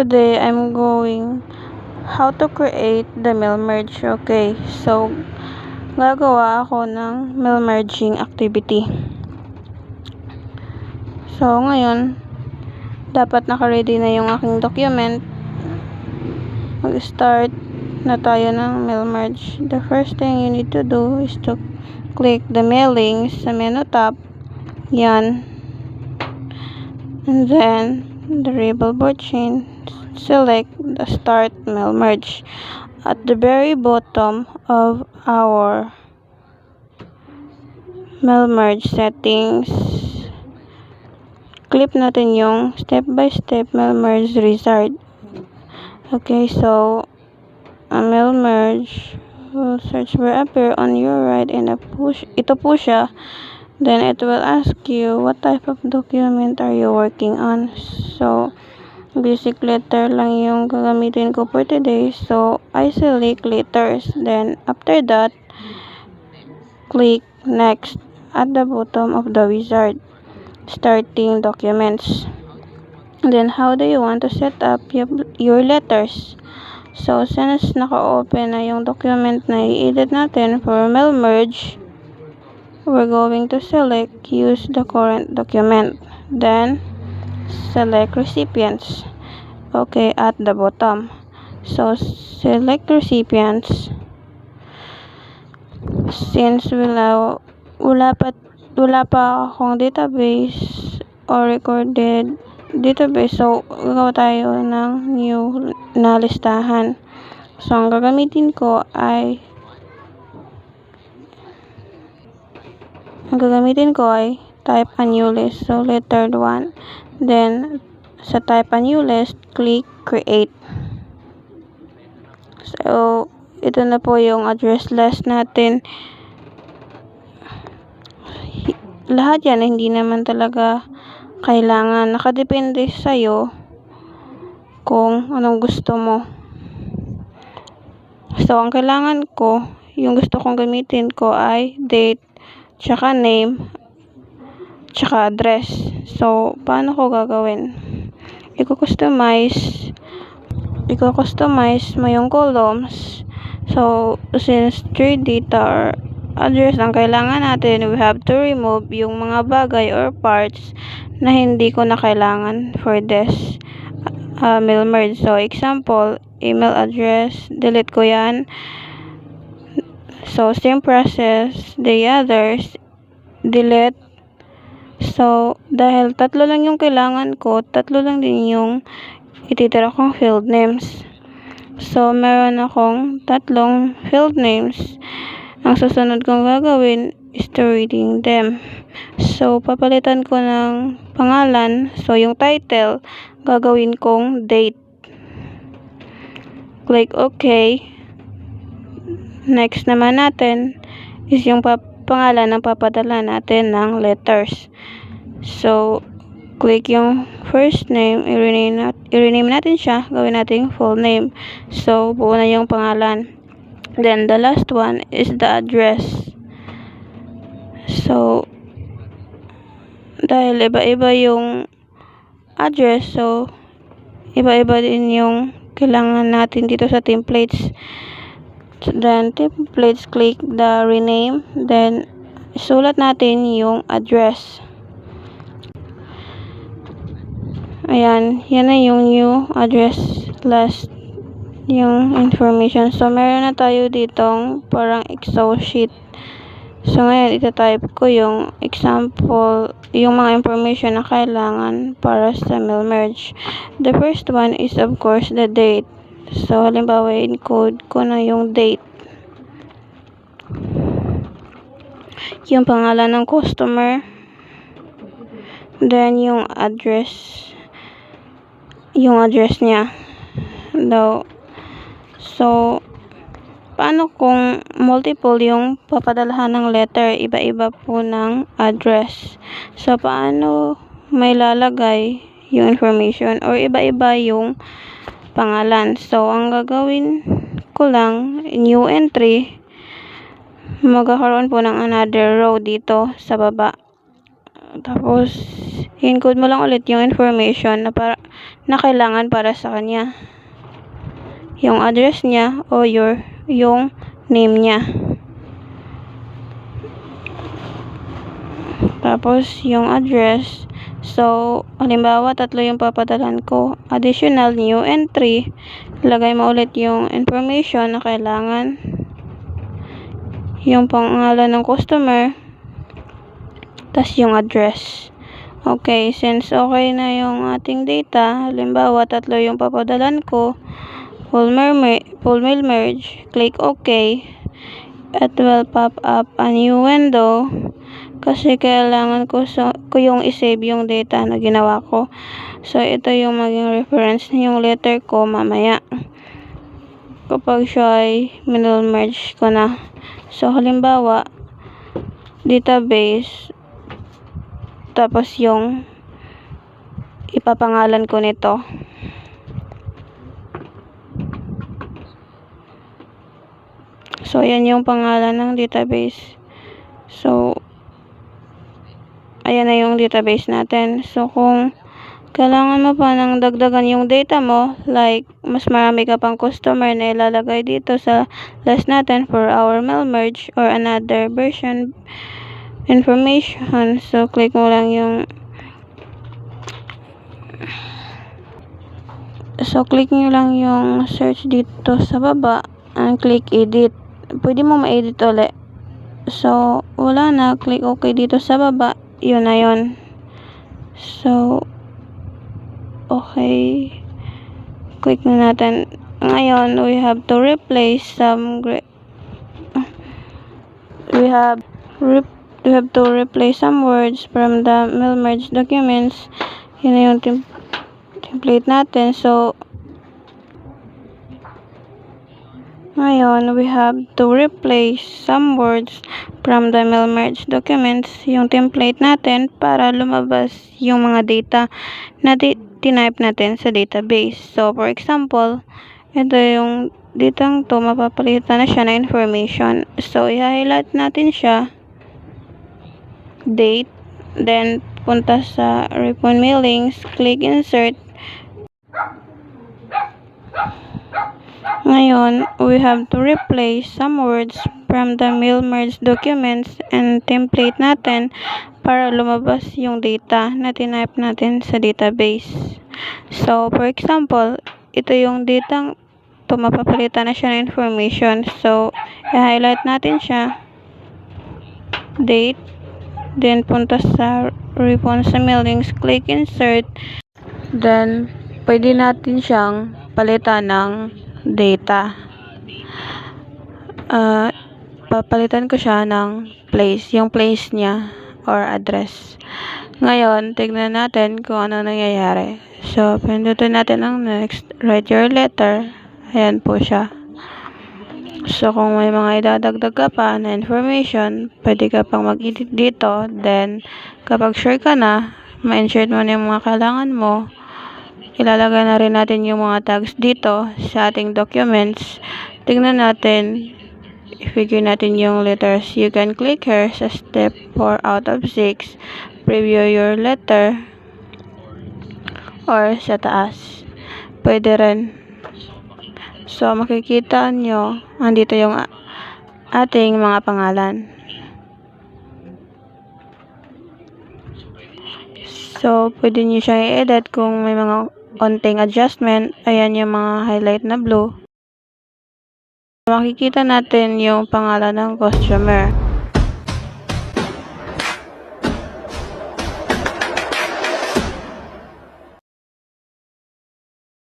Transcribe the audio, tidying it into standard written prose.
Today I'm going how to create the mail merge. Okay, so gagawa ako ng mail merging activity. So ngayon, dapat naka-ready na yung aking document. Mag-start na tayo ng mail merge. The first thing you need to do is to click the mailings sa menu tab. Yan. And then the label board chain, select the start mail merge. At the very bottom of our mail merge settings, click natin yung step-by-step mail merge wizard. Okay, so a mail merge will search will appear on your right and ito po siya. Then it will ask you what type of document are you working on. So basic letter lang yung gagamitin ko for today. So I select letters. Then after that, click next at the bottom of the wizard, starting documents. Then how do you want to set up your letters? So since naka-open na yung document na i-edit natin for mail merge, we're going to select use the current document. Then select recipients. Okay, at the bottom. So select recipients. Since wala pa akong database or recorded database, so gagawa tayo ng new na listahan. So ang gagamitin ko ay type a new list. So letter 1. Then sa type a new list, click create. So ito na po yung address list natin. Lahat yan hindi naman talaga kailangan. Nakadepende sa'yo kung anong gusto mo. So ang kailangan ko, yung gusto kong gamitin ko ay date, tsaka name, tsaka address. So paano ko gagawin? I-customize mo yung columns. So since 3 data or address ang kailangan natin, we have to remove yung mga bagay or parts na hindi ko na kailangan for this mail merge. So example, email address, delete ko yan. So same process, the others, delete. So dahil tatlo lang yung kailangan ko, tatlo lang din yung ititira kong field names. So meron akong tatlong field names. Ang susunod kong gagawin is to reading them. So papalitan ko ng pangalan. So yung title, gagawin kong date. Click OK. Next naman natin is yung pangalan ng papadala natin ng letters. So click yung first name, i-rename natin siya, gawin natin full name. So buo na yung pangalan. Then the last one is the address. So dahil iba-iba yung address, so iba-iba din yung kailangan natin dito sa templates. Then templates, click the rename, then isulat natin yung address. Ayan, yan na yung new address list, yung information. So meron na tayo ditong parang Excel sheet. So ngayon itatype ko yung example, yung mga information na kailangan para sa mail merge. The first one is of course the date. So halimbawa encode ko na yung date, yung pangalan ng customer, then yung address niya daw. So paano kung multiple yung papadalahan ng letter, iba-iba po ng address? So paano may lalagay yung information or iba-iba yung pangalan? So ang gagawin ko lang, new entry, magkakaroon po ng another row dito sa baba. Tapos encode mo lang ulit yung information na kailangan para sa kanya. Yung address niya o yung name niya. Tapos yung address. So, halimbawa 3 yung papadalan ko. Additional new entry. Lagay mo ulit yung information na kailangan. Yung pangalan ng customer. Tas yung address. Okay, since okay na yung ating data, halimbawa 3 yung papadalan ko, full mail merge, click OK. It will pop up a new window kasi kailangan ko yung isave yung data na ginawa ko. So, ito yung maging reference yung letter ko mamaya kapag siya ay middle merge ko na. So, halimbawa, database, tapos yung ipapangalan ko nito. So, yan yung pangalan ng database. So, ayan na yung database natin. So, kung kailangan mo pa ng dagdagan yung data mo, like, mas marami ka pang customer na ilalagay dito sa list natin for our mail merge or another version information. So, click mo lang yung click nyo lang yung search dito sa baba and click edit. Pwede mo ma-edit ulit. So, wala na. Click OK dito sa baba. Yun na yun. So, okay. Click na natin. Ngayon, we have to replace some we have to replace some words from the mail merge documents. Yun na yung template natin. So, ngayon, we have to replace some words from the mail merge documents, yung template natin, para lumabas yung mga data na tinype natin sa database. So, for example, ito yung ditang to, mapapalitan na siya na information. So, i-highlight natin siya, date, then punta sa Ripon Mailings, click insert. Ngayon, we have to replace some words from the mail merge documents and template natin para lumabas yung data na tinype natin sa database. So, for example, ito yung data to, mapapalitan na siya ng information. So, i-highlight natin siya, date, then punta sa Ripon sa Mailings, click insert, then pwede natin siyang palitan ng data. Papalitan ko siya ng place, yung place niya or address. Ngayon, tignan natin kung ano nangyayari. So, pindutin natin ang next, write your letter. Ayan po siya. So, kung may mga idadagdag ka pa na information, pwede ka pang mag-edit dito. Then, kapag sure ka na, ma-insert mo na yung mga kailangan mo, ilalagay na rin natin yung mga tags dito sa ating documents. Tingnan natin, i-figure natin yung letters. You can click here sa step 4 out of 6, preview your letter, or sa taas. Pwede rin. So, makikita nyo, andito yung ating mga pangalan. So, pwede nyo siyang i-edit kung may mga onting adjustment. Ayan yung mga highlight na blue. Makikita natin yung pangalan ng customer.